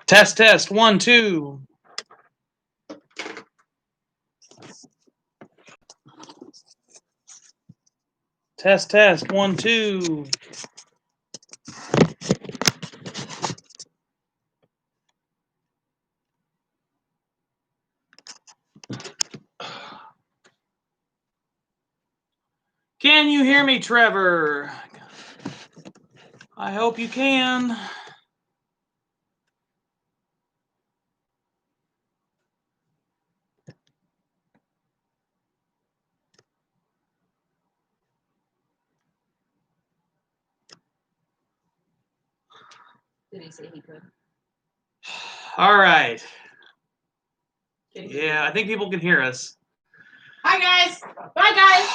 Test, test, 1, 2. Test, test, 1, 2. Can you hear me, Trevor? I hope you can. Did he say he could? All right. Yeah, I think people can hear us. Hi, guys. Bye, guys.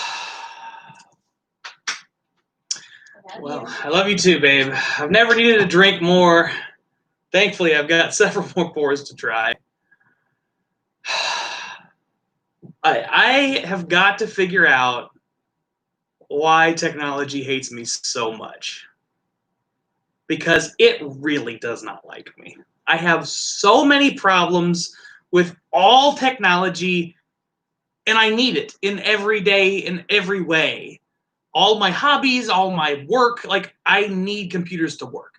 Well, I love you too, babe. I've never needed a drink more. Thankfully, I've got several more pours to try. I have got to figure out why technology hates me so much. Because it really does not like me. I have so many problems with all technology, and I need it in every day, in every way. All my hobbies, all my work, like I need computers to work.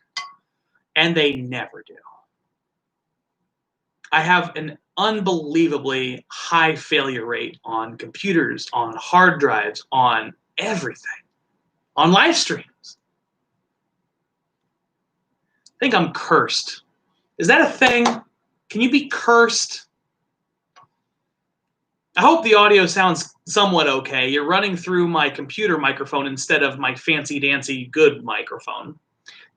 And they never do. I have an unbelievably high failure rate on computers, on hard drives, on everything, on live streams. I think I'm cursed. Is that a thing? Can you be cursed? I hope the audio sounds somewhat okay. You're running through my computer microphone instead of my fancy-dancy good microphone.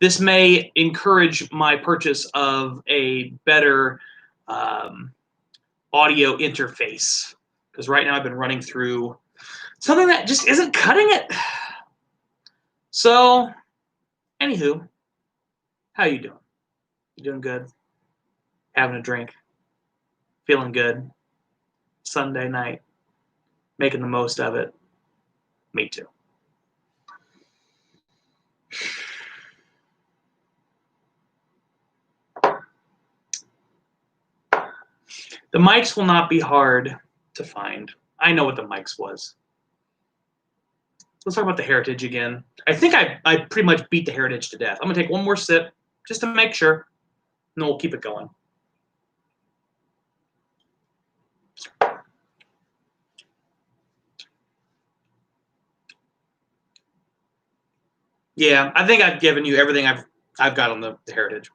This may encourage my purchase of a better audio interface, because right now I've been running through something that just isn't cutting it. So, anywho, how you doing? You doing good? Having a drink? Feeling good? Sunday night? Making the most of it? Me too. The mics will not be hard to find. I know what the mics was. Let's talk about the heritage again. I think I pretty much beat the heritage to death. I'm going to take one more sip just to make sure, and then we'll keep it going. Yeah, I think I've given you everything I've got on the heritage.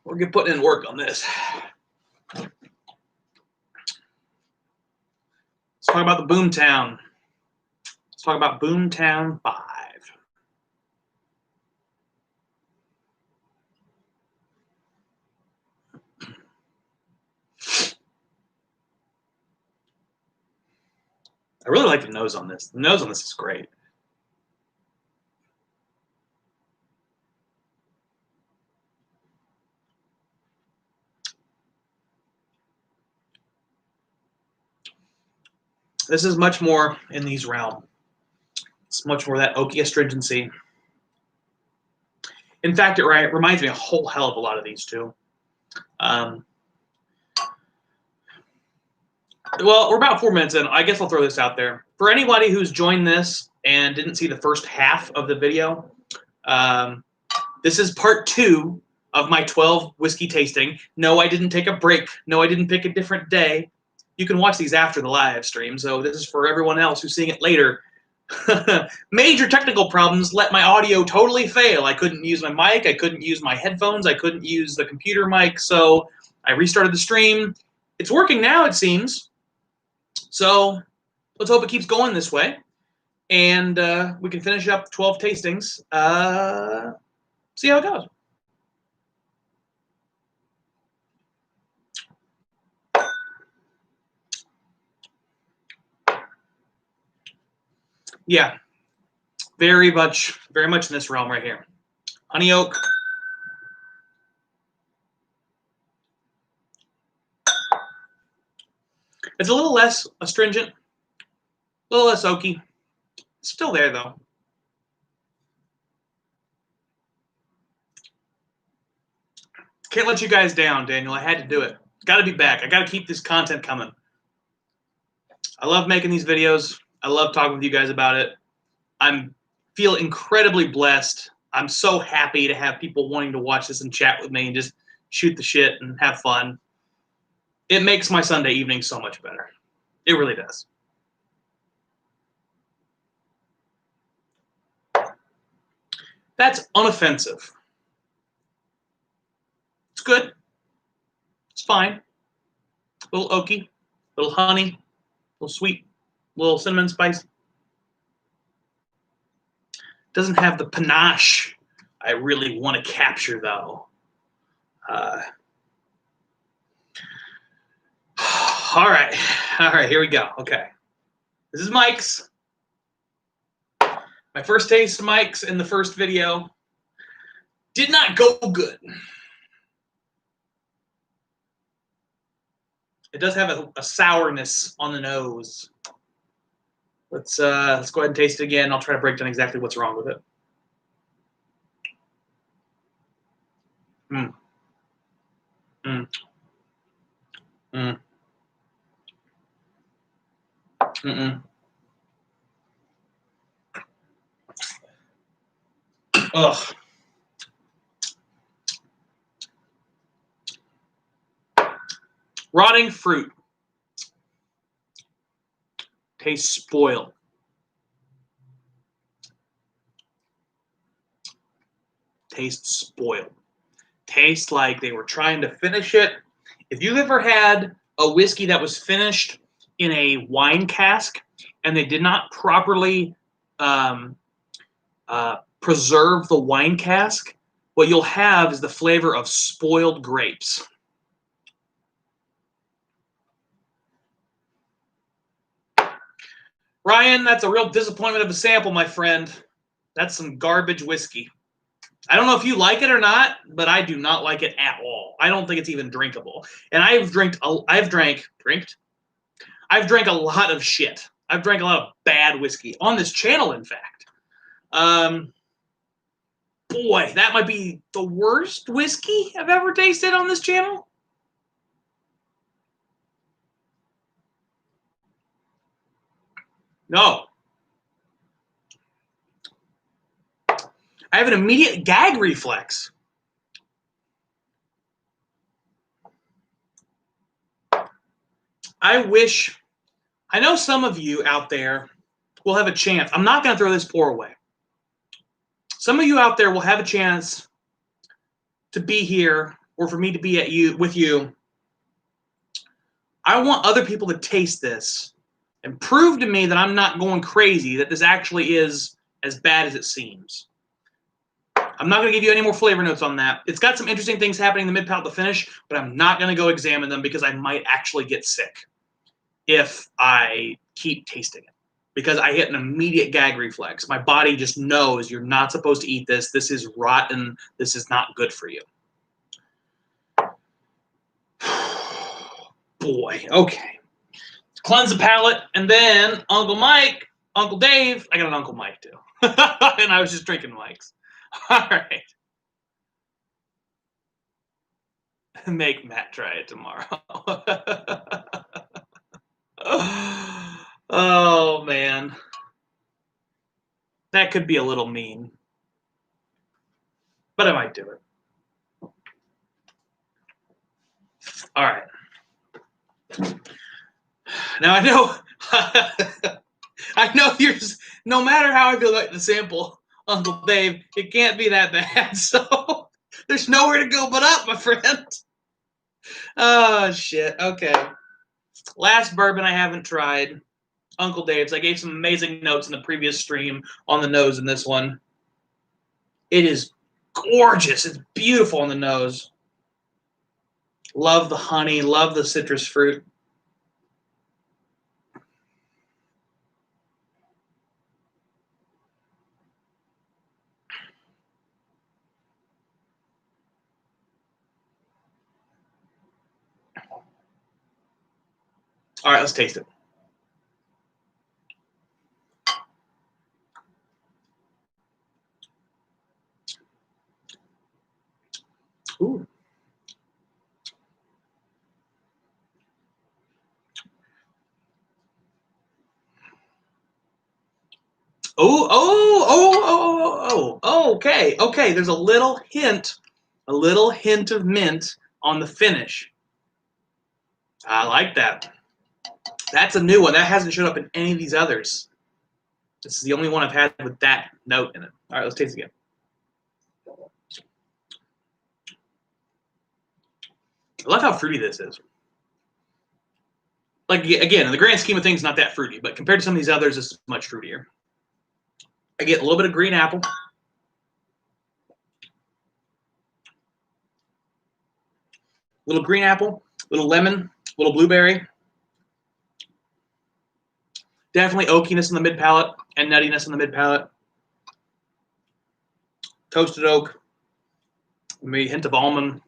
We're putting in work on this. Let's talk about the Boomtown. Let's talk about Boomtown 5. I really like the nose on this. The nose on this is great. This is much more in these realm. It's much more that oaky astringency. In fact, it reminds me a whole hell of a lot of these too. Well, we're about 4 minutes in. I guess I'll throw this out there. For anybody who's joined this and didn't see the first half of the video, this is part 2 of my 12 whiskey tasting. No, I didn't take a break. No, I didn't pick a different day. You can watch these after the live stream, so this is for everyone else who's seeing it later. Major technical problems let my audio totally fail. I couldn't use my mic. I couldn't use my headphones. I couldn't use the computer mic, so I restarted the stream. It's working now, it seems. So let's hope it keeps going this way, and we can finish up 12 tastings. See how it goes. Yeah, very much in this realm right here. Honey oak. It's a little less astringent A little less oaky. Still there, though. Can't let you guys down, Daniel. I had to do it. Got to be back. I got to keep this content coming. I love making these videos. I love talking with you guys about it. I feel incredibly blessed. I'm so happy to have people wanting to watch this and chat with me and just shoot the shit and have fun. It makes my Sunday evening so much better. It really does. That's unoffensive. It's good. It's fine. A little oaky, a little honey, a little sweet, a little cinnamon spice. Doesn't have the panache I really want to capture, though. All right, here we go. Okay, this is Mike's. My first taste of Mike's in the first video did not go good. It does have a sourness on the nose. Let's go ahead and taste it again. I'll try to break down exactly what's wrong with it. Mm. Mm. Mm. Mm-mm. Ugh. Rotting fruit. Tastes spoiled. Tastes spoiled. Tastes like they were trying to finish it. If you've ever had a whiskey that was finished in a wine cask and they did not properly preserve the wine cask, what you'll have is the flavor of spoiled grapes. Ryan, that's a real disappointment of a sample, my friend. That's some garbage whiskey. I don't know if you like it or not, but I do not like it at all. I don't think it's even drinkable. And I've drank a lot of shit. I've drank a lot of bad whiskey on this channel, in fact. Boy, that might be the worst whiskey I've ever tasted on this channel. No. I have an immediate gag reflex. I know some of you out there will have a chance. I'm not going to throw this pour away. Some of you out there will have a chance to be here or for me to be with you. I want other people to taste this and prove to me that I'm not going crazy, that this actually is as bad as it seems. I'm not going to give you any more flavor notes on that. It's got some interesting things happening in the mid-palate to finish, but I'm not going to go examine them because I might actually get sick if I keep tasting it, because I hit an immediate gag reflex. My body just knows you're not supposed to eat this. This is rotten. This is not good for you. Boy, okay. Cleanse the palate, and then Uncle Mike, Uncle Dave. I got an Uncle Mike too. And I was just drinking Mike's. All right. Make Matt try it tomorrow. Oh, man. That could be a little mean. But I might do it. All right. Now I know I know no matter how I feel like the sample, Uncle Dave, it can't be that bad. So there's nowhere to go but up, my friend. Oh shit. Okay. Last bourbon I haven't tried. Uncle Dave's. I gave some amazing notes in the previous stream on the nose in this one. It is gorgeous. It's beautiful on the nose. Love the honey, love the citrus fruit. All right, let's taste it. Oh, okay, okay. There's a little hint of mint on the finish. I like that. That's a new one. That hasn't showed up in any of these others. This is the only one I've had with that note in it. All right, let's taste it again. I love how fruity this is. Like, again, in the grand scheme of things, not that fruity, but compared to some of these others, it's much fruitier. I get a little bit of green apple. Little green apple, little lemon, little blueberry. Definitely oakiness in the mid palate and nuttiness in the mid palate. Toasted oak, maybe a hint of almond.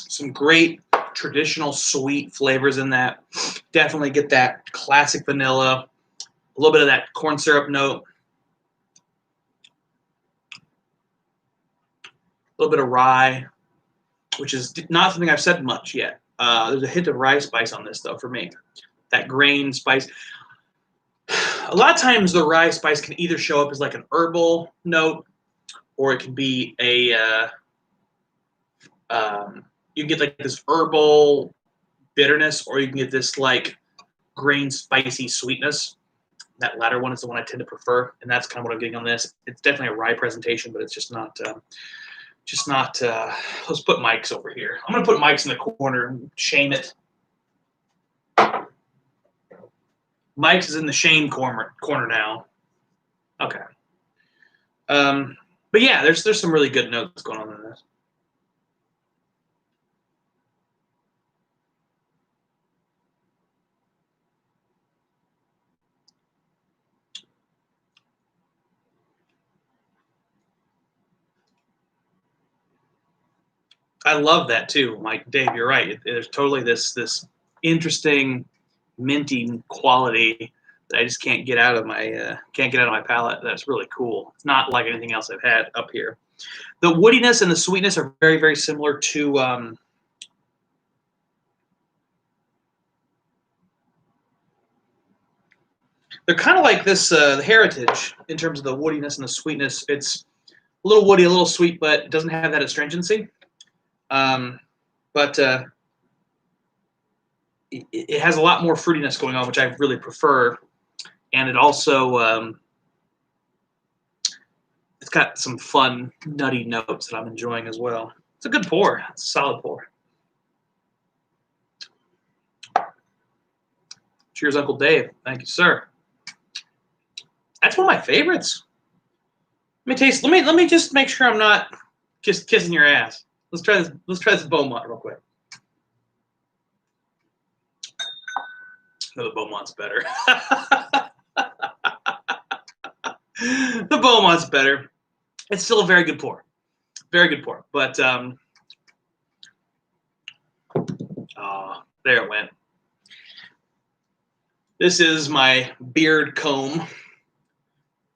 Some great traditional sweet flavors in that. Definitely get that classic vanilla, a little bit of that corn syrup note, a little bit of rye, which is not something I've said much yet. There's a hint of rye spice on this, though, for me. That grain spice. A lot of times the rye spice can either show up as like an herbal note, or it can be a you can get like this herbal bitterness, or you can get this like grain spicy sweetness. That latter one is the one I tend to prefer, and that's kind of what I'm getting on this. It's definitely a rye presentation, but it's just not. Let's put Mike's over here. I'm gonna put Mike's in the corner and shame it. Mike's is in the shame corner now. Okay. But yeah, there's some really good notes going on in this. I love that too, Mike. Dave, you're right. There's totally this interesting minty quality that I just can't get out of my palate. That's really cool. It's not like anything else I've had up here. The woodiness and the sweetness are very, very similar to they're kind of like this the Heritage in terms of the woodiness and the sweetness. It's a little woody, a little sweet, but it doesn't have that astringency. But it has a lot more fruitiness going on, which I really prefer. And it also it's got some fun, nutty notes that I'm enjoying as well. It's a good pour. It's a solid pour. Cheers, Uncle Dave. Thank you, sir. That's one of my favorites. Let me taste. Let me just make sure I'm not just kissing your ass. Let's try this. Let's try this Beaumont real quick. No, the Beaumont's better. The Beaumont's better. It's still a very good pour. Very good pour. But there it went. This is my beard comb.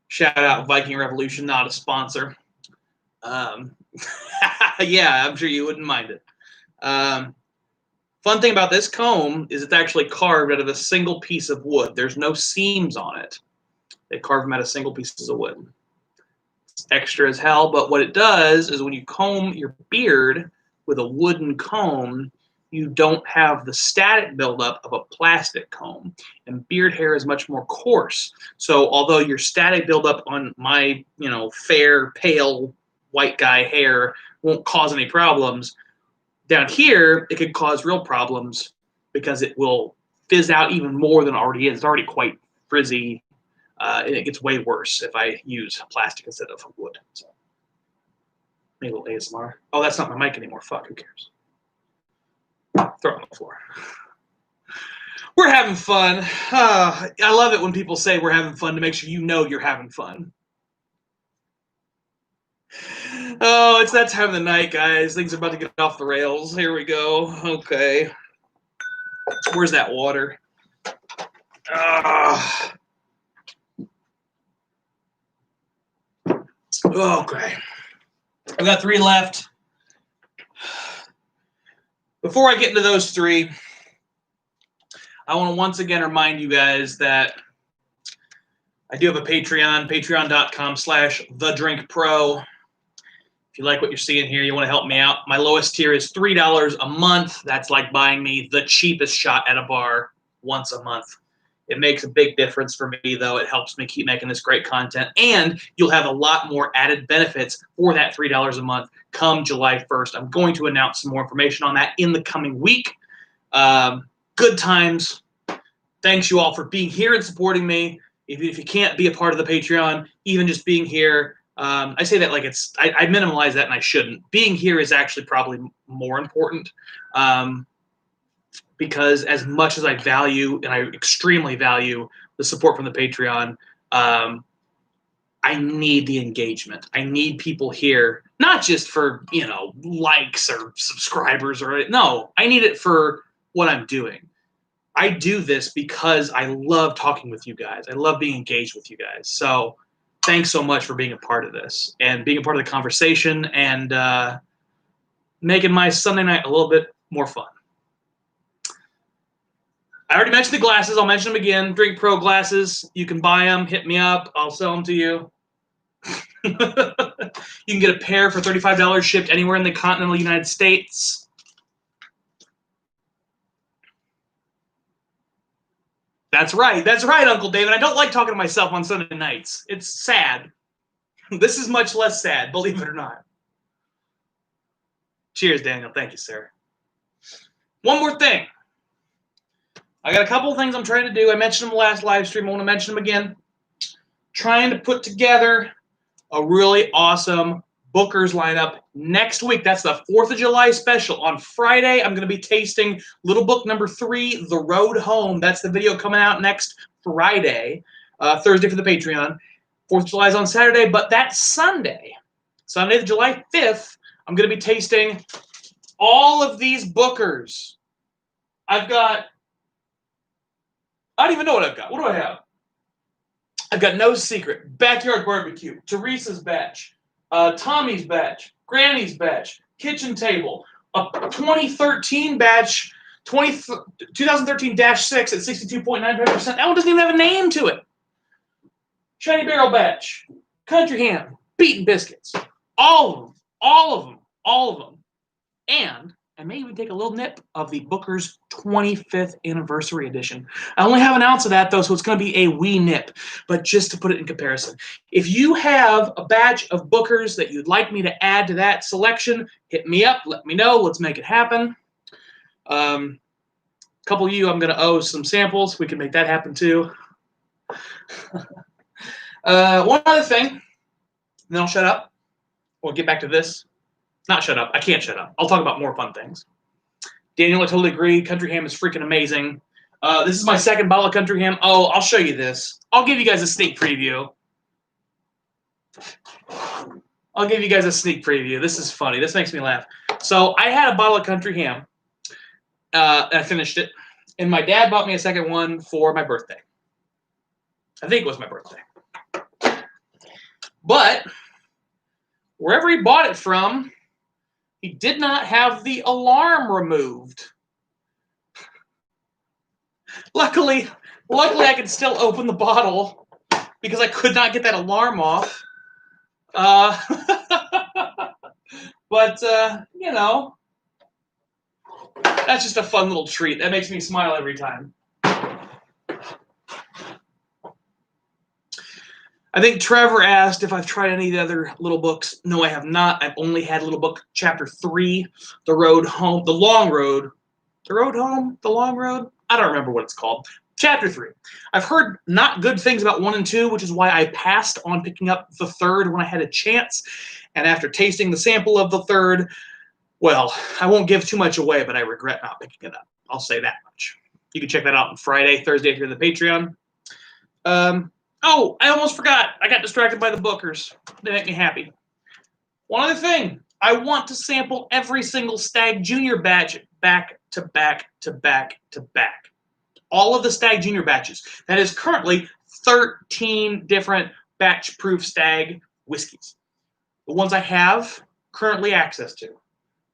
Shout out Viking Revolution, not a sponsor. Yeah, I'm sure you wouldn't mind it. Fun thing about this comb is it's actually carved out of a single piece of wood. There's no seams on it. They carve them out of single pieces of wood. It's extra as hell, but what it does is when you comb your beard with a wooden comb, you don't have the static buildup of a plastic comb. And beard hair is much more coarse. So although your static buildup on my, fair, pale, white guy hair won't cause any problems, down here, it could cause real problems because it will fizz out even more than it already is. It's already quite frizzy, and it gets way worse if I use plastic instead of wood. So, maybe a little ASMR. Oh, that's not my mic anymore. Fuck, who cares? Throw it on the floor. We're having fun. I love it when people say we're having fun to make sure you know you're having fun. Oh, it's that time of the night, guys. Things are about to get off the rails. Here we go. Okay. Where's that water? Okay. I've got 3 left. Before I get into those 3, I want to once again remind you guys that I do have a Patreon, patreon.com/thedrinkpro. If you like what you're seeing here, you want to help me out, my lowest tier is $3 a month. That's like buying me the cheapest shot at a bar once a month. It makes a big difference for me, though. It helps me keep making this great content. And you'll have a lot more added benefits for that $3 a month come July 1st. I'm going to announce some more information on that in the coming week. Good times. Thanks you all for being here and supporting me. If you can't be a part of the Patreon, even just being here, I say that like it's, I minimize that and I shouldn't. Being here is actually probably more important because as much as I value, and I extremely value the support from the Patreon, I need the engagement. I need people here, not just for, likes or subscribers or, no, I need it for what I'm doing. I do this because I love talking with you guys. I love being engaged with you guys. So thanks so much for being a part of this and being a part of the conversation and making my Sunday night a little bit more fun. I already mentioned the glasses. I'll mention them again. Drink Pro glasses. You can buy them. Hit me up. I'll sell them to you. You can get a pair for $35 shipped anywhere in the continental United States. That's right. That's right, Uncle David. I don't like talking to myself on Sunday nights. It's sad. This is much less sad, believe it or not. Cheers, Daniel. Thank you, sir. One more thing. I got a couple of things I'm trying to do. I mentioned them last live stream. I want to mention them again. Trying to put together a really awesome Booker's lineup next week. That's the 4th of July special. On Friday, I'm going to be tasting little book number 3, The Road Home. That's the video coming out next Friday, Thursday for the Patreon. 4th of July is on Saturday, but that Sunday, July 5th, I'm going to be tasting all of these Bookers. I don't even know what I've got. What do I have? I've got No Secret, Backyard Barbecue, Teresa's Batch, Tommy's Batch, Granny's Batch, Kitchen Table, a 2013 batch, 2013-6 at 62.95%. That one doesn't even have a name to it. Shiny Barrel Batch, Country Ham, Beaten Biscuits, all of them. And I may even take a little nip of the Booker's 25th anniversary edition. I only have an ounce of that, though, so it's going to be a wee nip, but just to put it in comparison. If you have a batch of Booker's that you'd like me to add to that selection, hit me up, let me know, let's make it happen. A couple of you, I'm going to owe some samples. We can make that happen, too. One other thing, and then I'll shut up. We'll get back to this. Not shut up. I can't shut up. I'll talk about more fun things. Daniel, I totally agree. Country Ham is freaking amazing. This is my second bottle of Country Ham. Oh, I'll show you this. I'll give you guys a sneak preview. This is funny. This makes me laugh. So I had a bottle of Country Ham. I finished it. And my dad bought me a second one for my birthday. I think it was my birthday. But wherever he bought it from, he did not have the alarm removed. Luckily, I could still open the bottle because I could not get that alarm off. But that's just a fun little treat. That makes me smile every time. I think Trevor asked if I've tried any of the other little books. No, I have not. I've only had little book chapter 3, The Road Home, The Long Road. The Road Home? The Long Road? I don't remember what it's called. Chapter 3. I've heard not good things about 1 and 2, which is why I passed on picking up the 3rd when I had a chance. And after tasting the sample of the 3rd, well, I won't give too much away, but I regret not picking it up. I'll say that much. You can check that out on Friday, Thursday if you're in the Patreon. Oh, I almost forgot. I got distracted by the Bookers. They make me happy. One other thing. I want to sample every single Stag Junior batch back to back to back to back. All of the Stag Junior batches. That is currently 13 different batch-proof Stag whiskeys. the ones I have currently access to.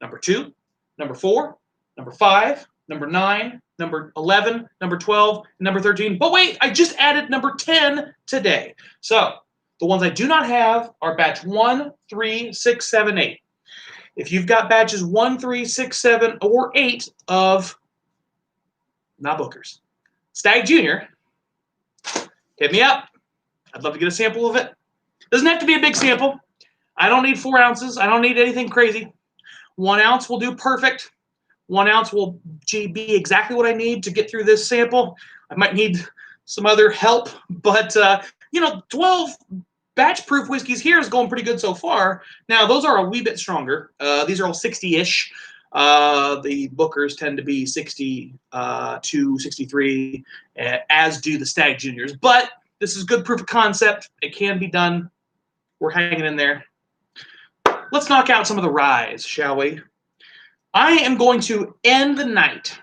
Number 2, number 4, number 5, number 9, number 11, number 12, and number 13. But wait, I just added number 10 today. So the ones I do not have are batch 1, 3, 6, 7, 8. If you've got batches 1, 3, 6, 7, or 8 of, not Booker's, Stag Junior, hit me up. I'd love to get a sample of it. Doesn't have to be a big sample. I don't need 4 ounces. I don't need anything crazy. 1 ounce will do perfect. 1 ounce will be exactly what I need to get through this sample. I might need some other help, but 12 batch-proof whiskeys here is going pretty good so far. Now, those are a wee bit stronger. These are all 60-ish. The Bookers tend to be 60 to 63, as do the Stag Juniors. But this is good proof of concept. It can be done. We're hanging in there. Let's knock out some of the ryes, shall we? I am going to end the night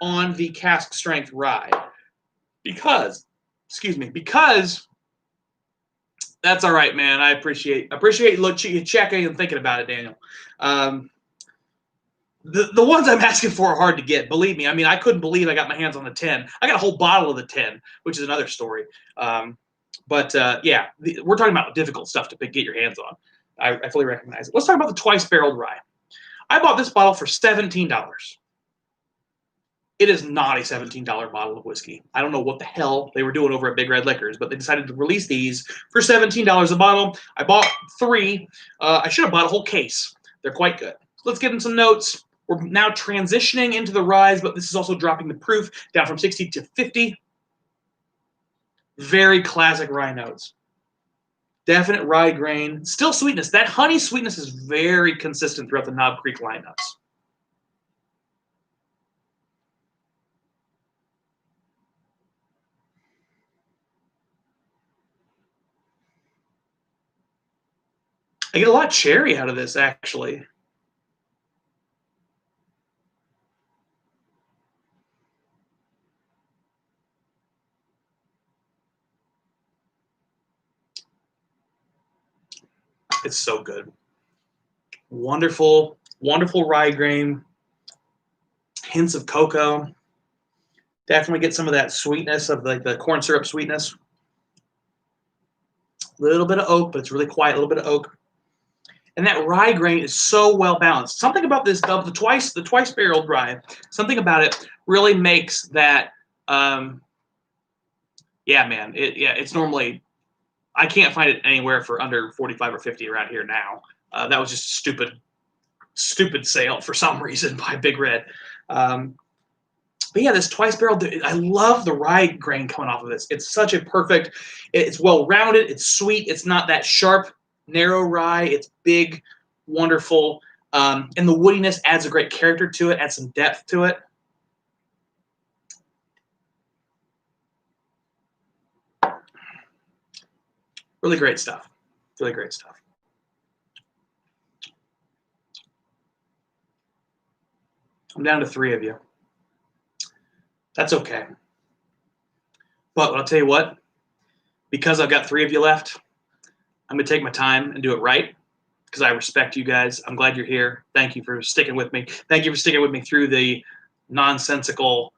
on the cask strength rye because that's all right, man. I appreciate you checking and thinking about it, Daniel. The ones I'm asking for are hard to get. Believe me. I mean, I couldn't believe I got my hands on the 10. I got a whole bottle of the 10, which is another story. Yeah, we're talking about difficult stuff to get your hands on. I fully recognize it. Let's talk about the twice barreled rye. I bought this bottle for $17. It is not a $17 bottle of whiskey. I don't know what the hell they were doing over at Big Red Liquors, but they decided to release these for $17 a bottle. I bought 3. I should have bought a whole case. They're quite good. Let's get in some notes. We're now transitioning into the ryes, but this is also dropping the proof down from 60 to 50. Very classic rye notes. Definite rye grain. Still sweetness. That honey sweetness is very consistent throughout the Knob Creek lineups. I get a lot of cherry out of this, actually. It's so good. Wonderful, wonderful rye grain. Hints of cocoa. Definitely get some of that sweetness of the corn syrup sweetness. A little bit of oak, but it's really quiet. A little bit of oak. And that rye grain is so well balanced. Something about this, the twice barreled rye, something about it really makes that. Yeah, man. It's normally, I can't find it anywhere for under 45 or 50 around here now. That was just a stupid sale for some reason by Big Red. But yeah, this twice barreled, I love the rye grain coming off of this. It's such a perfect, it's well rounded, it's sweet, it's not that sharp, narrow rye, it's big, wonderful, and the woodiness adds a great character to it, adds some depth to it. Really great stuff. Really great stuff. I'm down to 3 of you. That's okay. But I'll tell you what, because I've got 3 of you left, I'm going to take my time and do it right because I respect you guys. I'm glad you're here. Thank you for sticking with me. Thank you for sticking with me through the nonsensical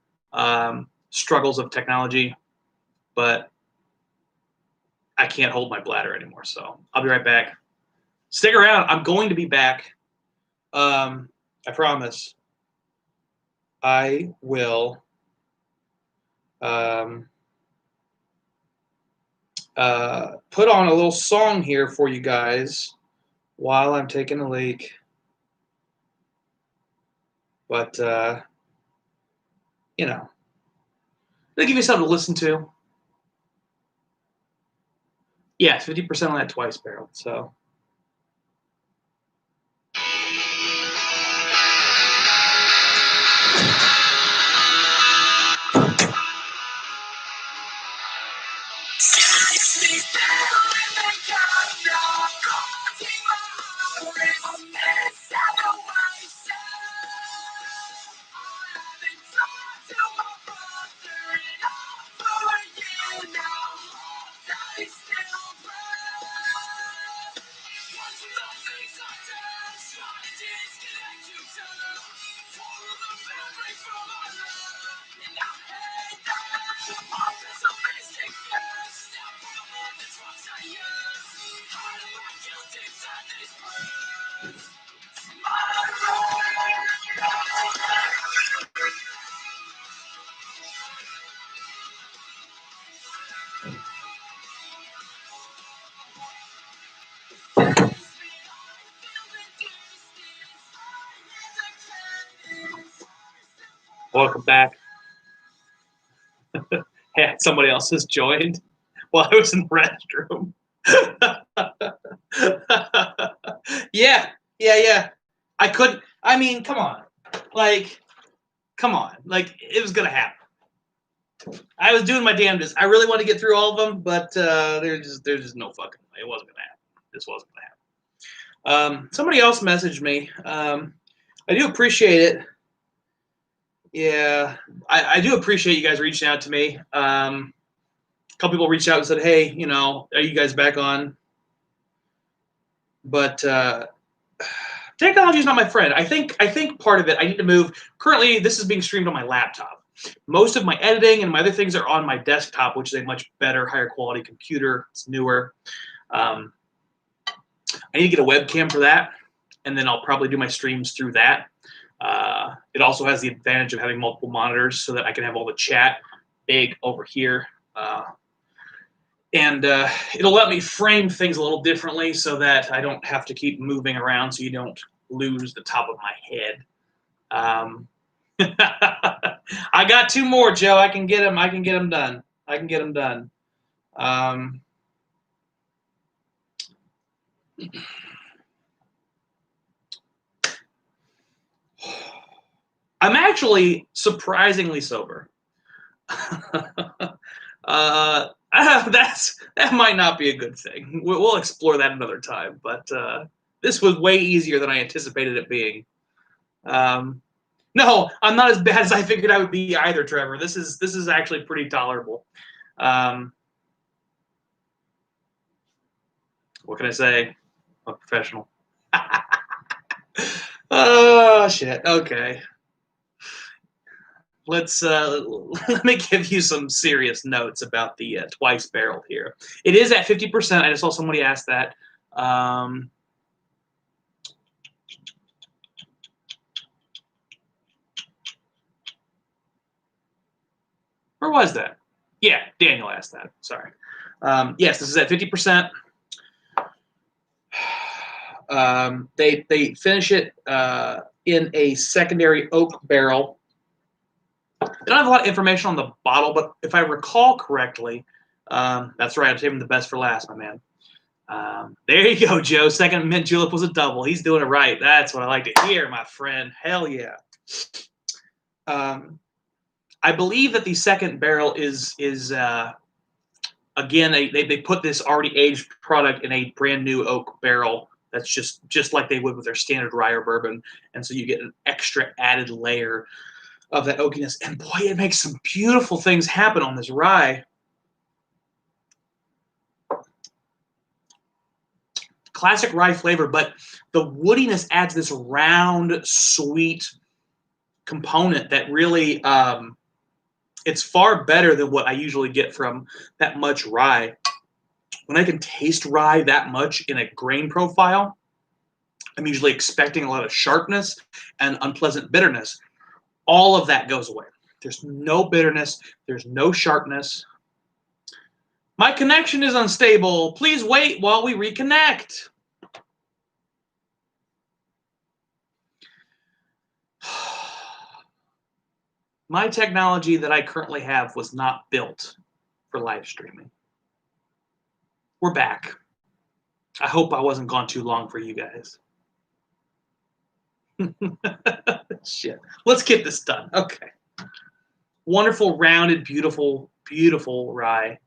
struggles of technology. But I can't hold my bladder anymore, so I'll be right back. Stick around. I'm going to be back. I promise. I will put on a little song here for you guys while I'm taking a leak. But, you know, they give you something to listen to. Yeah, 50% on that twice barrel. So. Welcome back. Yeah, somebody else has joined while I was in the restroom. Yeah. I couldn't. I mean, come on. Like, it was gonna happen. I was doing my damnedest. I really want to get through all of them, but there's just no fucking way. It wasn't gonna happen. This wasn't gonna happen. Somebody else messaged me. I do appreciate it. Yeah, I do appreciate you guys reaching out to me. A couple people reached out and said, "Hey, are you guys back on?" But technology is not my friend. I think part of it, I need to move. Currently, this is being streamed on my laptop. Most of my editing and my other things are on my desktop, which is a much better, higher quality computer. It's newer. I need to get a webcam for that, and then I'll probably do my streams through that. It also has the advantage of having multiple monitors so that I can have all the chat big over here. And it'll let me frame things a little differently so that I don't have to keep moving around so you don't lose the top of my head. I got 2 more, Joe. I can get them done. I'm actually surprisingly sober. That might not be a good thing. We'll explore that another time. But this was way easier than I anticipated it being. No, I'm not as bad as I figured I would be either, Trevor. This is actually pretty tolerable. What can I say? I'm a professional. Oh shit. Okay. Let me give you some serious notes about the twice barreled here. It is at 50%. I just saw somebody ask that. Where was that? Yeah, Daniel asked that. Sorry. Yes, this is at 50%. They finish it in a secondary oak barrel. They don't have a lot of information on the bottle, but if I recall correctly, that's right. I'm saving the best for last, my man. There you go, Joe. Second mint julep was a double. He's doing it right. That's what I like to hear, my friend. Hell yeah. I believe that the second barrel is again, they put this already aged product in a brand new oak barrel. That's just like they would with their standard rye or bourbon, and so you get an extra added layer of that oakiness. And boy, it makes some beautiful things happen on this rye. Classic rye flavor, but the woodiness adds this round, sweet component that really, it's far better than what I usually get from that much rye. When I can taste rye that much in a grain profile, I'm usually expecting a lot of sharpness and unpleasant bitterness. All of that goes away. There's no bitterness. There's no sharpness. My connection is unstable. Please wait while we reconnect. My technology that I currently have was not built for live streaming. We're back. I hope I wasn't gone too long for you guys. Shit. Let's get this done. Okay. Wonderful, rounded, beautiful, beautiful rye.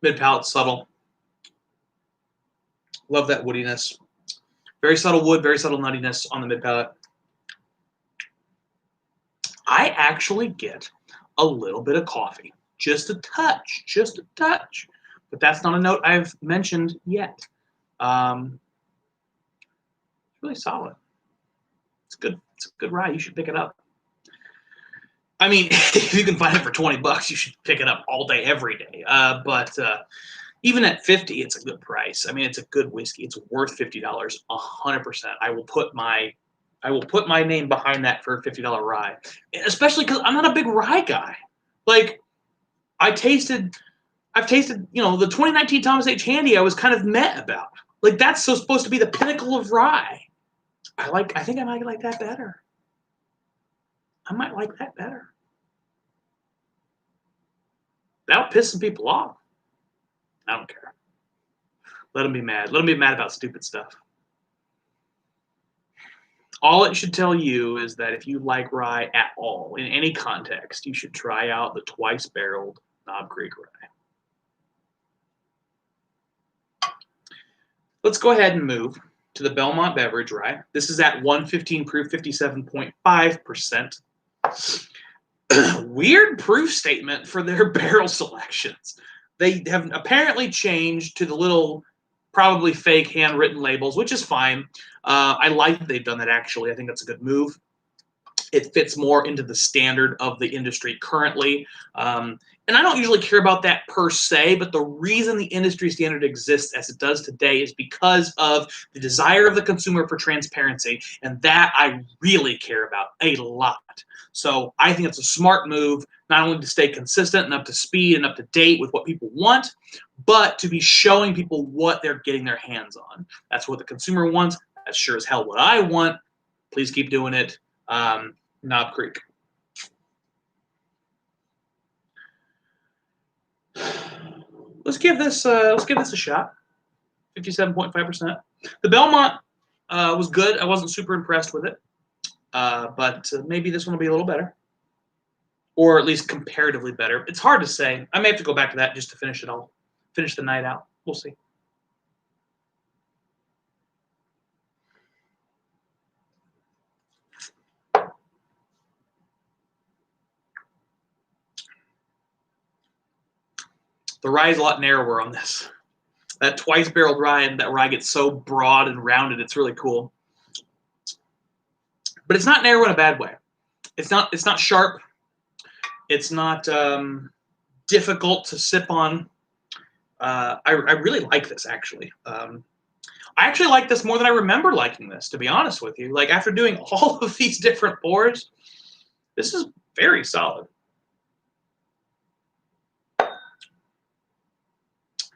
Mid-palate subtle. Love that woodiness. Very subtle wood, very subtle nuttiness on the mid-palate. I actually get a little bit of coffee. Just a touch. But that's not a note I've mentioned yet. It's really solid. It's good. It's a good rye. You should pick it up. I mean, if you can find it for $20, you should pick it up all day, every day. But even at $50, it's a good price. I mean, it's a good whiskey. It's worth $50, 100%. I will put my name behind that for a $50 rye, especially because I'm not a big rye guy. Like, I've tasted, the 2019 Thomas H. Handy I was kind of meh about. Like that's so supposed to be the pinnacle of rye. I think I might like that better. I might like that better. That'll piss some people off. I don't care. Let them be mad. Let them be mad about stupid stuff. All it should tell you is that if you like rye at all, in any context, you should try out the twice-barreled Knob Creek rye. Let's go ahead and move to the Belmont Beverage Rye. This is at 115 proof, 57.5%. Weird proof statement for their barrel selections. They have apparently changed to the little, probably fake handwritten labels, which is fine. I like that they've done that, actually. I think that's a good move. It fits more into the standard of the industry currently. And I don't usually care about that per se, but the reason the industry standard exists as it does today is because of the desire of the consumer for transparency, and that I really care about a lot. So I think it's a smart move, not only to stay consistent and up to speed and up to date with what people want, but to be showing people what they're getting their hands on. That's what the consumer wants. That's sure as hell what I want. Please keep doing it. Knob Creek. Let's give this a shot. 57.5%. The Belmont was good. I wasn't super impressed with it, but maybe this one will be a little better, or at least comparatively better. It's hard to say. I may have to go back to that just to finish it all, finish the night out. We'll see. The rye is a lot narrower on this. That twice-barreled rye, and that rye gets so broad and rounded. It's really cool. But it's not narrow in a bad way. It's not sharp. It's not difficult to sip on. I really like this, actually. I actually like this more than I remember liking this, to be honest with you. Like, after doing all of these different pours, this is very solid.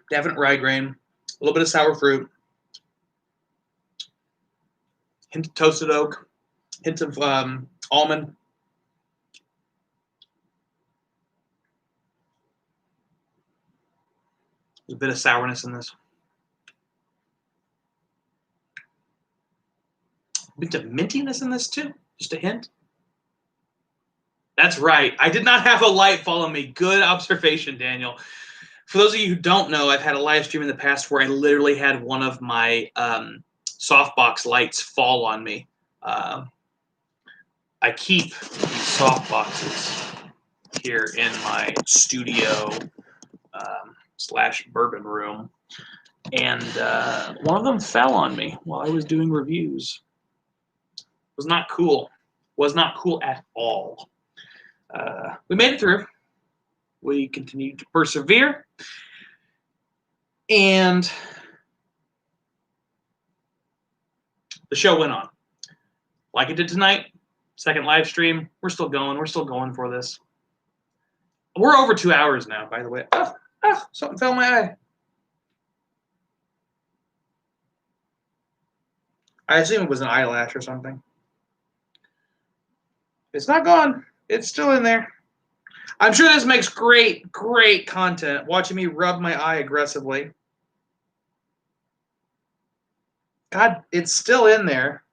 Definite rye grain, a little bit of sour fruit, hint of toasted oak, hint of almond. There's a bit of sourness in this. A bit of mintiness in this too, just a hint. That's right. I did not have a light follow me. Good observation, Daniel. For those of you who don't know, I've had a live stream in the past where I literally had one of my softbox lights fall on me. I keep these softboxes here in my studio / bourbon room, and one of them fell on me while I was doing reviews. It was not cool. Was not cool at all. We made it through. We continued to persevere, and the show went on. Like it did tonight, second live stream. We're still going. We're still going for this. We're over 2 hours now, by the way. Oh, something fell in my eye. I assume it was an eyelash or something. It's not gone. It's still in there. I'm sure this makes great, great content, watching me rub my eye aggressively. God, it's still in there.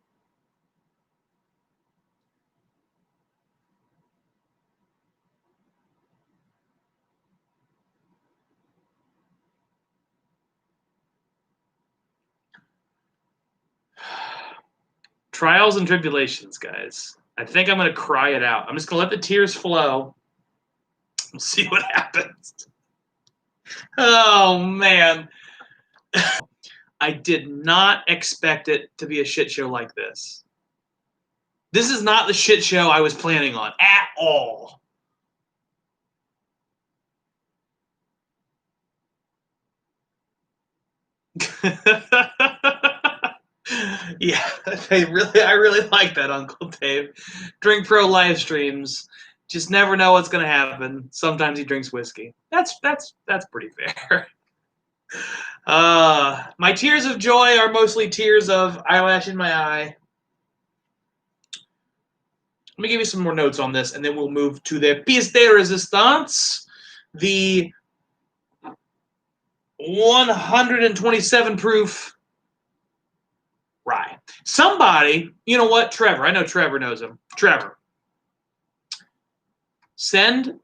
Trials and tribulations, guys. I think I'm going to cry it out. I'm just going to let the tears flow. We'll see what happens. Oh, man. I did not expect it to be a shit show like this. This is not the shit show I was planning on at all. Yeah, I really like that, Uncle Dave. Drink Pro live streams. Just never know what's gonna happen. Sometimes he drinks whiskey. That's pretty fair. My tears of joy are mostly tears of eyelash in my eye. Let me give you some more notes on this, and then we'll move to the pièce de résistance, the 127 proof rye. Somebody, you know what? Trevor, I know Trevor knows him. Trevor, send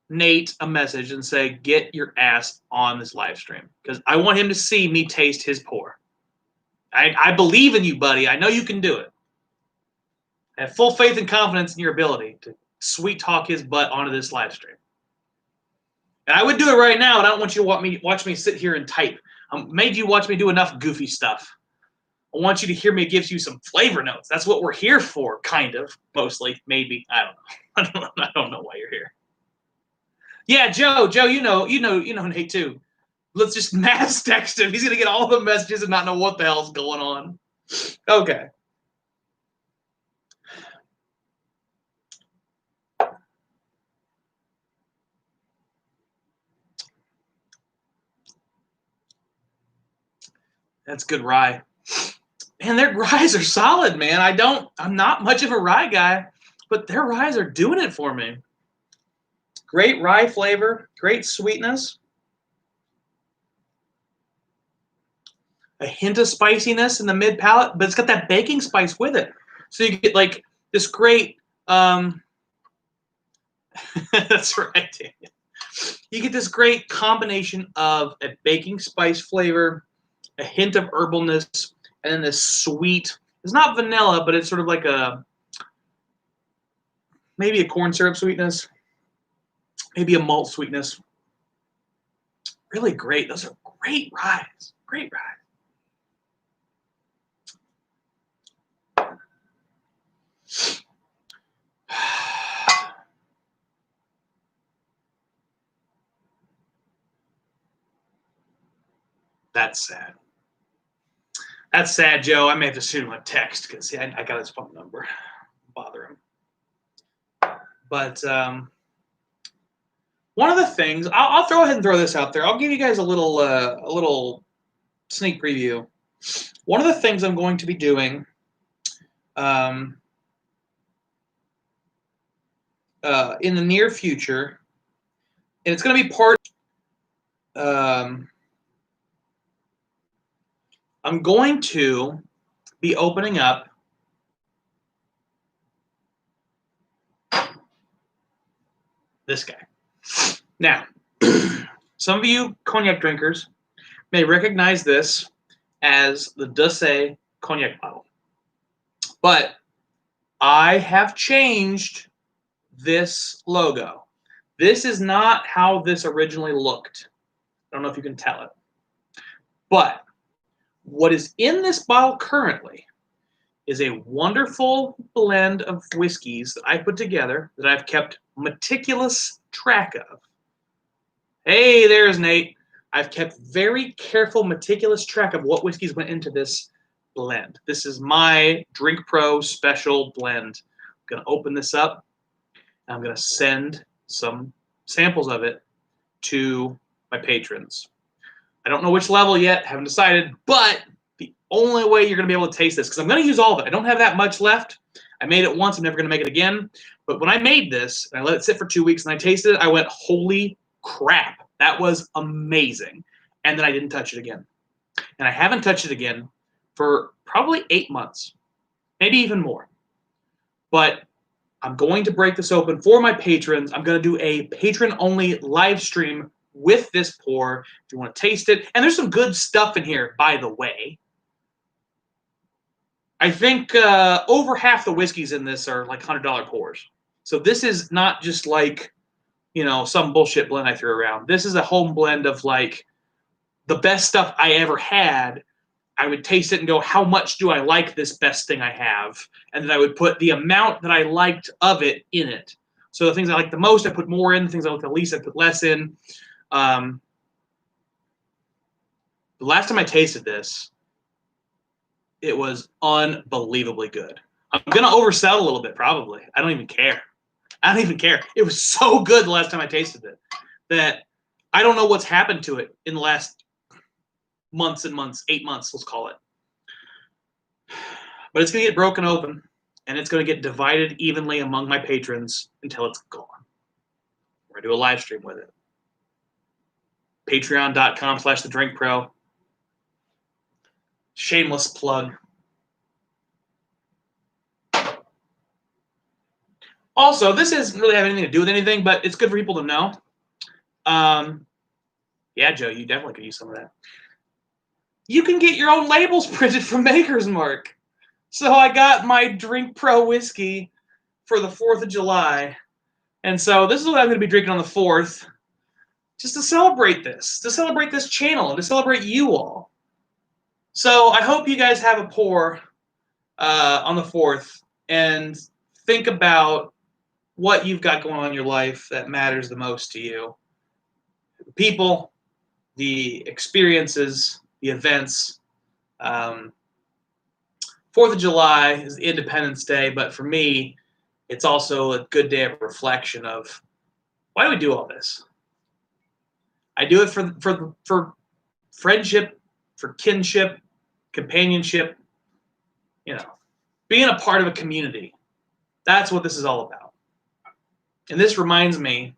Nate a message and say, get your ass on this live stream, because I want him to see me taste his pour. I believe in you, buddy. I know you can do it. I have full faith and confidence in your ability to sweet talk his butt onto this live stream. And I would do it right now, but I don't want you to watch me sit here and type. I made you watch me do enough goofy stuff. I want you to hear me give you some flavor notes. That's what we're here for, kind of, mostly, maybe. I don't know. I don't know why you're here. Yeah, Joe, you know Nate too. Let's just mass text him. He's gonna get all the messages and not know what the hell's going on. Okay. That's good rye. Man, their ryes are solid, man. I'm not much of a rye guy, but their ryes are doing it for me. Great rye flavor, great sweetness. A hint of spiciness in the mid palate, but it's got that baking spice with it. So you get like this great, that's right, Daniel. You get this great combination of a baking spice flavor, a hint of herbalness, and then this sweet, it's not vanilla, but it's sort of like maybe a corn syrup sweetness, maybe a malt sweetness. Really great. Those are great ryes. Great ryes. That's sad. That's sad, Joe. I may have to shoot him a text because I got his phone number. Bother him. But one of the things I'll throw ahead and throw this out there. I'll give you guys a little sneak preview. One of the things I'm going to be doing in the near future, and it's going to be part. I'm going to be opening up this guy. Now, some of you cognac drinkers may recognize this as the Douce cognac bottle. But I have changed this logo. This is not how this originally looked. I don't know if you can tell it. But what is in this bottle currently is a wonderful blend of whiskeys that I put together that I've kept meticulous track of. Hey, there's Nate. I've kept very careful, meticulous track of what whiskeys went into this blend. This is my Drink Pro special blend. I'm going to open this up, and I'm going to send some samples of it to my patrons. I don't know which level yet, haven't decided, but the only way you're going to be able to taste this, because I'm going to use all of it. I don't have that much left. I made it once. I'm never going to make it again. But when I made this, and I let it sit for 2 weeks, and I tasted it, I went, holy crap, that was amazing. And then I didn't touch it again. And I haven't touched it again for probably 8 months, maybe even more. But I'm going to break this open for my patrons. I'm going to do a patron-only live stream with this pour if you want to taste it. And there's some good stuff in here, by the way. I think over half the whiskeys in this are like $100 pours. So this is not just like, you know, some bullshit blend I threw around. This is a home blend of like the best stuff I ever had. I would taste it and go, how much do I like this best thing I have? And then I would put the amount that I liked of it in it. So the things I like the most, I put more in. The things I like the least, I put less in. The last time I tasted this, it was unbelievably good. I'm going to oversell a little bit, probably. I don't even care. I don't even care. It was so good the last time I tasted it that I don't know what's happened to it in the last months and months, 8 months, let's call it. But it's going to get broken open, and it's going to get divided evenly among my patrons until it's gone. We're going to do a live stream with it. Patreon.com/thedrinkpro. Shameless plug. Also, this doesn't really have anything to do with anything, but it's good for people to know. Yeah, Joe, you definitely could use some of that. You can get your own labels printed from Maker's Mark. So I got my Drink Pro whiskey for the 4th of July. And so this is what I'm going to be drinking on the 4th. Just to celebrate this channel, and to celebrate you all. So I hope you guys have a pour on the 4th and think about what you've got going on in your life that matters the most to you. The people, the experiences, the events. 4th of July is Independence Day, but for me, it's also a good day of reflection of why do we do all this? I do it for friendship, for kinship, companionship, being a part of a community. That's what this is all about. And this reminds me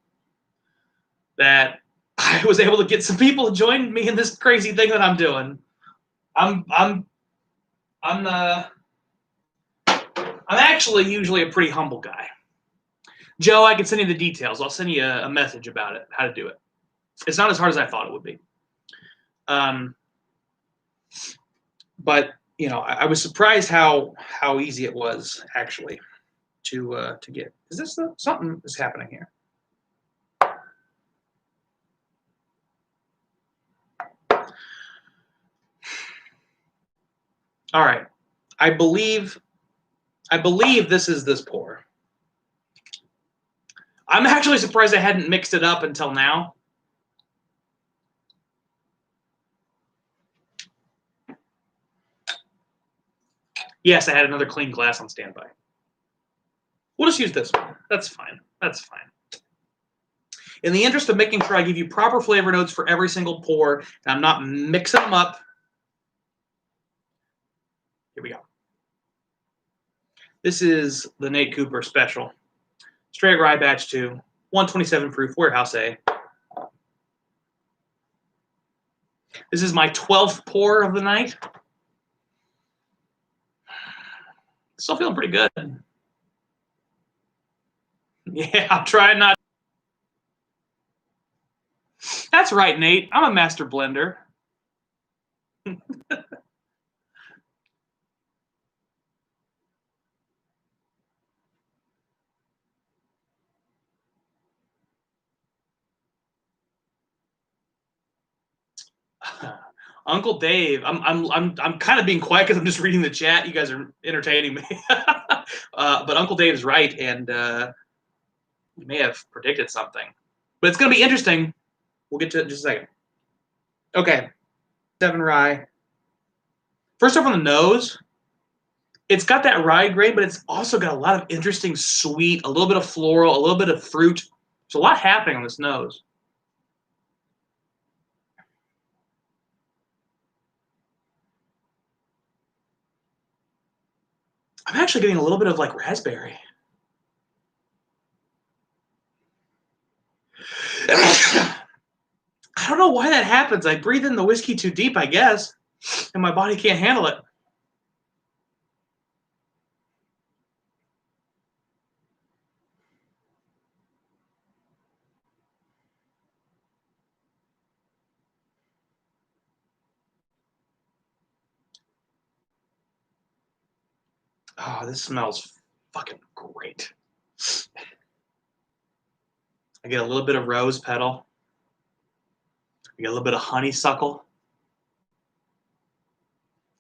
that I was able to get some people to join me in this crazy thing that I'm doing. I'm actually usually a pretty humble guy. Joe, I can send you the details. I'll send you a message about it, how to do it. It's not as hard as I thought it would be. But I was surprised how easy it was actually to get. Is this something is happening here? All right, I believe this is this pour. I'm actually surprised I hadn't mixed it up until now. Yes, I had another clean glass on standby. We'll just use this one. That's fine. That's fine. In the interest of making sure I give you proper flavor notes for every single pour, and I'm not mixing them up, here we go. This is the Nate Cooper Special. Straight Rye Batch 2, 127 proof, Warehouse A. This is my 12th pour of the night. Still feeling pretty good. Yeah, I'm trying not. That's right, Nate. I'm a master blender. Uncle Dave, I'm kind of being quiet because I'm just reading the chat. You guys are entertaining me. But Uncle Dave's right, and you may have predicted something. But it's going to be interesting. We'll get to it in just a second. Okay, 7 rye. First off on the nose, it's got that rye grain, but it's also got a lot of interesting sweet, a little bit of floral, a little bit of fruit. There's a lot happening on this nose. I'm actually getting a little bit of like raspberry. I don't know why that happens. I breathe in the whiskey too deep, I guess, and my body can't handle it. Oh, this smells fucking great. I get a little bit of rose petal. I get a little bit of honeysuckle.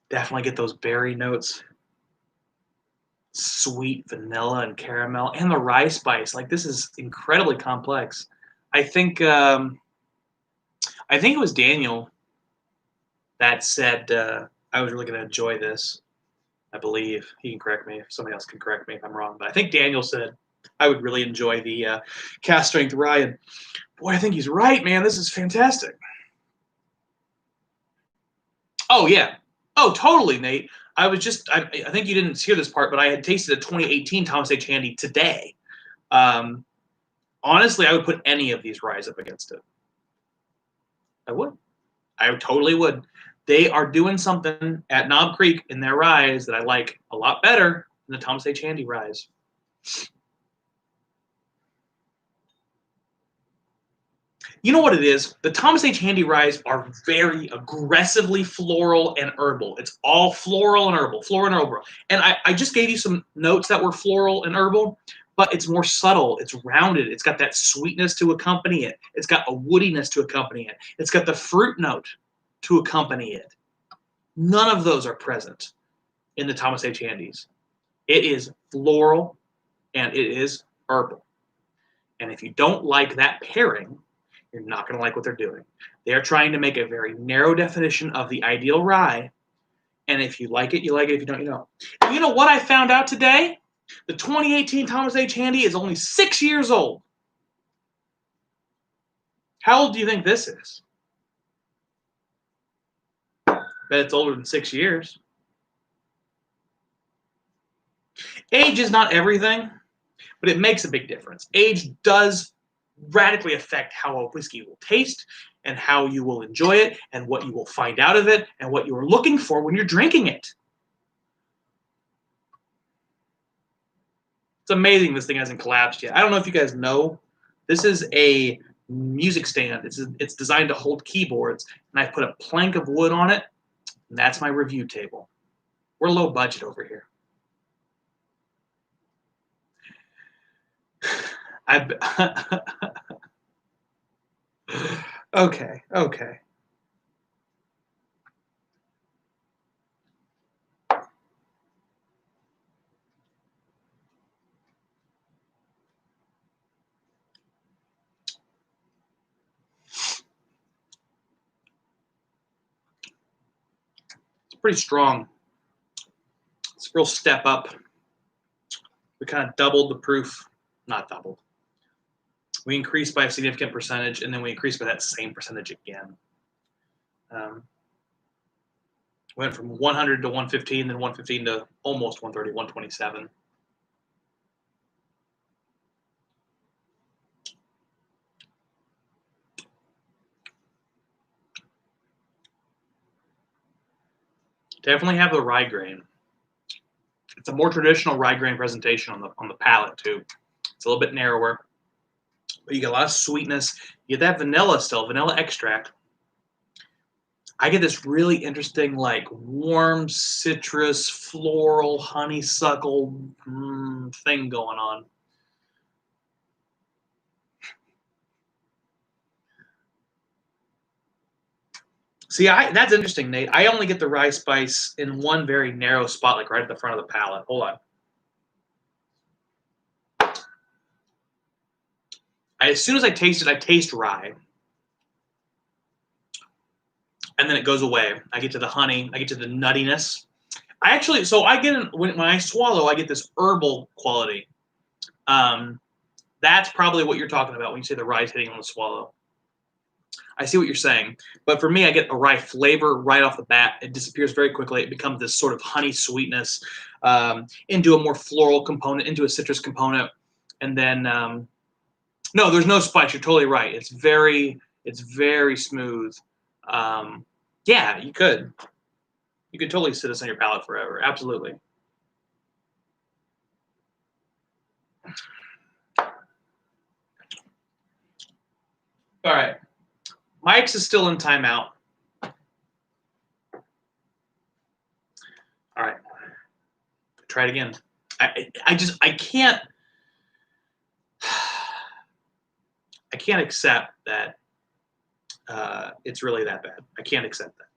Definitely get those berry notes. Sweet vanilla and caramel, and the rye spice. Like, this is incredibly complex. I think it was Daniel that said I was really going to enjoy this. I believe he can correct me if somebody else can correct me if I'm wrong, but I think Daniel said I would really enjoy the cast strength rye. And boy, I think he's right, man. This is fantastic. Oh, yeah. Oh, totally, Nate. I think you didn't hear this part, but I had tasted a 2018 Thomas H. Handy today. Honestly, I would put any of these ryes up against it. I would. I totally would. They are doing something at Knob Creek in their ryes that I like a lot better than the Thomas H. Handy ryes. You know what it is? The Thomas H. Handy ryes are very aggressively floral and herbal. It's all floral and herbal, floral and herbal. And I just gave you some notes that were floral and herbal, but it's more subtle. It's rounded. It's got that sweetness to accompany it. It's got a woodiness to accompany it. It's got the fruit note to accompany it. None of those are present in the Thomas H. Handies. It is floral and it is herbal. And if you don't like that pairing, you're not going to like what they're doing. They are trying to make a very narrow definition of the ideal rye. And if you like it, you like it. If you don't, you don't. And you know what I found out today? The 2018 Thomas H. Handy is only 6 years old. How old do you think this is? Bet it's older than 6 years. Age is not everything, but it makes a big difference. Age does radically affect how a whiskey will taste and how you will enjoy it and what you will find out of it and what you're looking for when you're drinking it. It's amazing this thing hasn't collapsed yet. I don't know if you guys know, this is a music stand. It's designed to hold keyboards, and I put a plank of wood on it, and that's my review table. We're low budget over here. Okay. It's pretty strong. It's a real step up. We kind of doubled the proof. Not doubled. We increased by a significant percentage, and then we increased by that same percentage again. Went from 100 to 115, then 115 to almost 130, 127. Definitely have the rye grain. It's a more traditional rye grain presentation on the palate too. It's a little bit narrower, but you get a lot of sweetness. You get that vanilla still, vanilla extract. I get this really interesting, like warm citrus, floral, honeysuckle thing going on. See, that's interesting, Nate. I only get the rye spice in one very narrow spot, like right at the front of the palate. Hold on. As soon as I taste it, I taste rye. And then it goes away. I get to the honey. I get to the nuttiness. I get, when I swallow, I get this herbal quality. That's probably what you're talking about when you say the rye's hitting on the swallow. I see what you're saying. But for me, I get a rye flavor right off the bat. It disappears very quickly. It becomes this sort of honey sweetness into a more floral component, into a citrus component. And then, no, there's no spice. You're totally right. It's very smooth. Yeah, you could. You could totally sit this on your palate forever. Absolutely. All right. Mike's is still in timeout. All right. Try it again. I can't accept that it's really that bad. I can't accept that.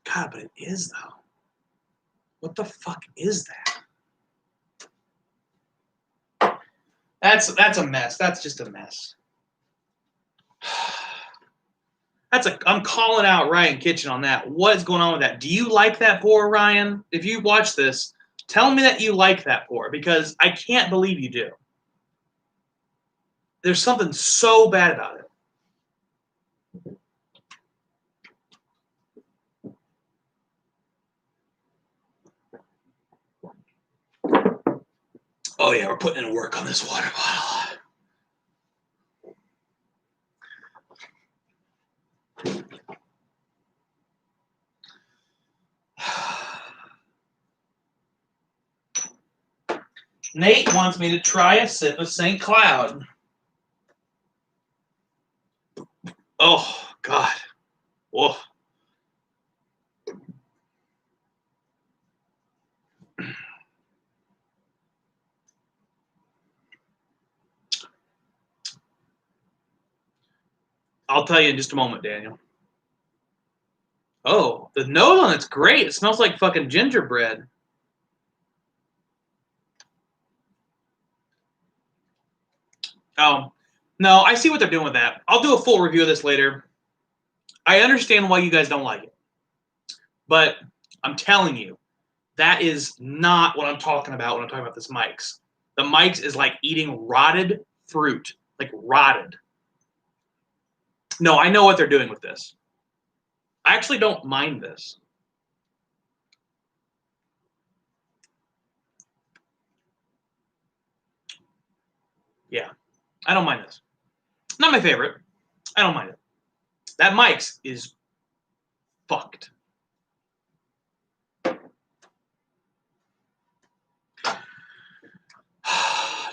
God, but it is though. What the fuck is that? That's a mess. That's just a mess. I'm calling out Ryan Kitchen on that. What is going on with that? Do you like that pour, Ryan? If you watch this, tell me that you like that pour, because I can't believe you do. there's something so bad about it. Oh yeah, we're putting in work on this water bottle. Nate wants me to try a sip of St. Cloud. Oh, God. Whoa. I'll tell you in just a moment, Daniel. Oh, the nose on it's great. It smells like fucking gingerbread. Oh, no, I see what they're doing with that. I'll do a full review of this later. I understand why you guys don't like it. But I'm telling you, that is not what I'm talking about when I'm talking about this Mike's. The Mike's is like eating rotted fruit. Like rotted. No, I know what they're doing with this. I actually don't mind this. Yeah, I don't mind this. Not my favorite. I don't mind it. That Mike's is fucked.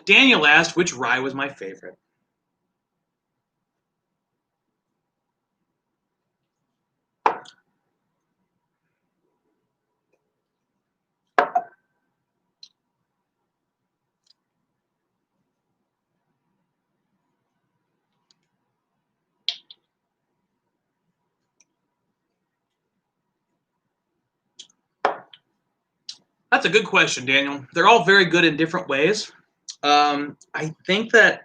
Daniel asked which rye was my favorite. That's a good question, Daniel. They're all very good in different ways. I think that,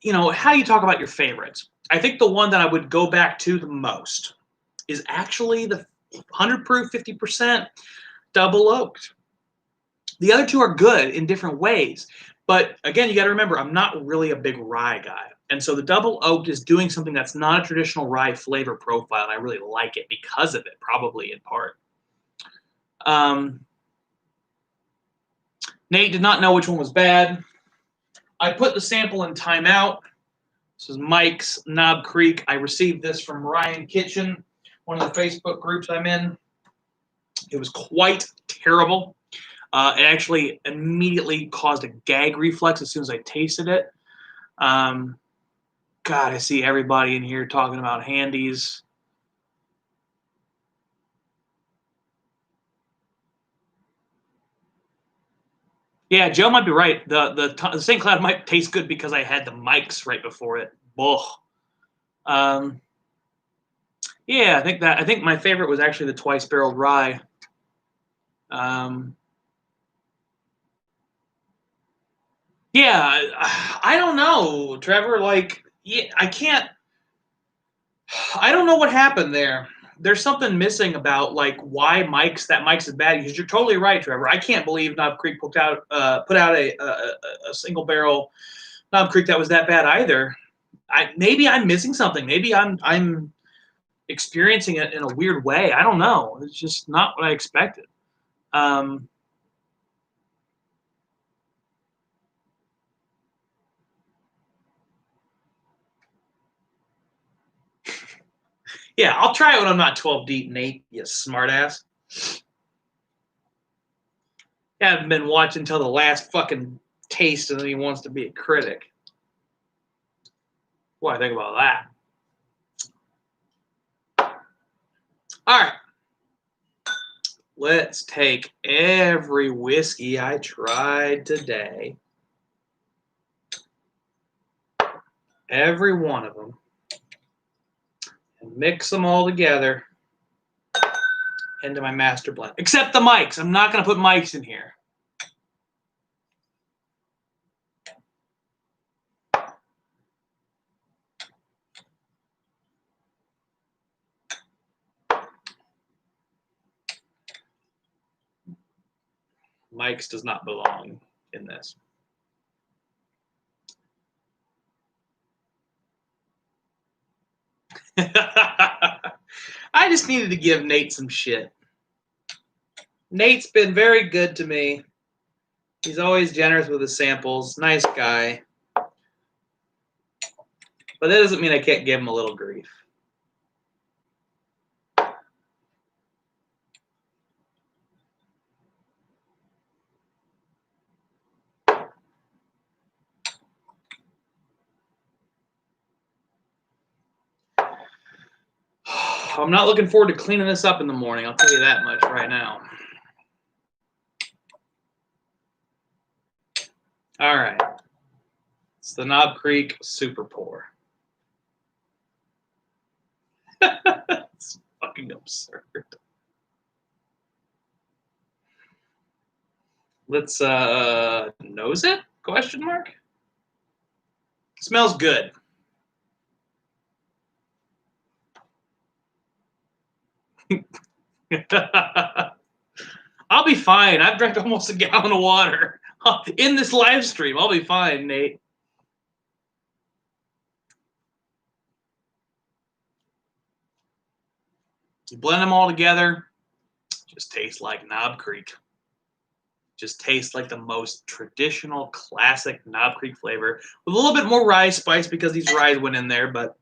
you know, how you talk about your favorites. I think the one that I would go back to the most is actually the 100 proof 50% double oaked. The other two are good in different ways. But again, you got to remember, I'm not really a big rye guy. And so the double oaked is doing something that's not a traditional rye flavor profile. And I really like it because of it, probably in part. Nate did not know which one was bad. I put the sample in timeout. This is Mike's Knob Creek. I received this from Ryan Kitchen, one of the Facebook groups I'm in. It was quite terrible. It actually immediately caused a gag reflex as soon as I tasted it. God, I see everybody in here talking about handies. Yeah, Joe might be right. The St. Cloud might taste good because I had the Mike's right before it. Yeah, I think my favorite was actually the twice barreled rye. Yeah, I don't know, Trevor. Like, yeah, I don't know what happened there. There's something missing about like why that Mike's is bad. Because you're totally right, Trevor. I can't believe Knob Creek put out a single barrel Knob Creek that was that bad either. Maybe I'm missing something. Maybe I'm experiencing it in a weird way. I don't know. It's just not what I expected. Yeah, I'll try it when I'm not 12 deep, Nate, you smartass. I haven't been watching until the last fucking taste and then he wants to be a critic. What do I think about that? All right. Let's take every whiskey I tried today, every one of them, and mix them all together into my master blend. Except the Mike's. I'm not going to put Mike's in here. Mike's does not belong in this. I just needed to give Nate some shit. Nate's been very good to me. He's always generous with his samples. Nice guy. But that doesn't mean I can't give him a little grief. I'm not looking forward to cleaning this up in the morning. I'll tell you that much right now. All right. It's the Knob Creek Super Pour. It's fucking absurd. Let's nose it? Question mark? Smells good. I'll be fine. I've drank almost a gallon of water in this live stream. I'll be fine, Nate. You blend them all together, just tastes like Knob Creek. Just tastes like the most traditional, classic Knob Creek flavor with a little bit more rye spice because these rye went in there. But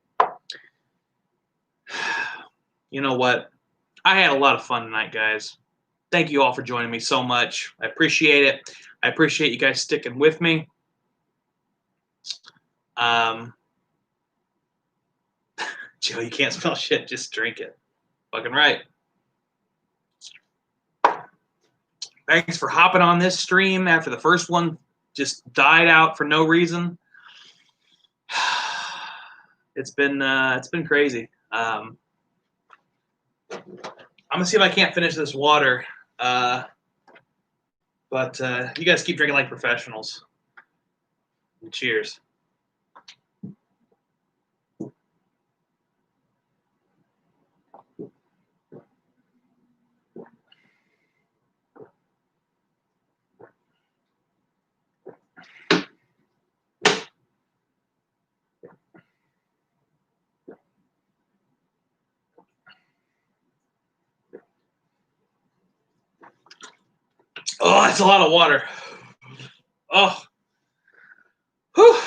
you know what? I had a lot of fun tonight, guys. Thank you all for joining me so much. I appreciate it. I appreciate you guys sticking with me. Joe, you can't smell shit. Just drink it. Fucking right. Thanks for hopping on this stream after the first one just died out for no reason. It's been crazy. I'm gonna see if I can't finish this water. But you guys keep drinking like professionals. Cheers. Oh, that's a lot of water. Oh. Whew.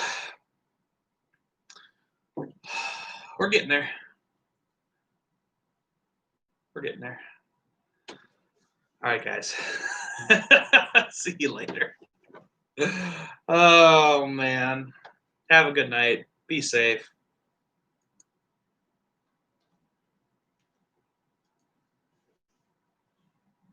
We're getting there. We're getting there. All right, guys. See you later. Oh, man. Have a good night. Be safe.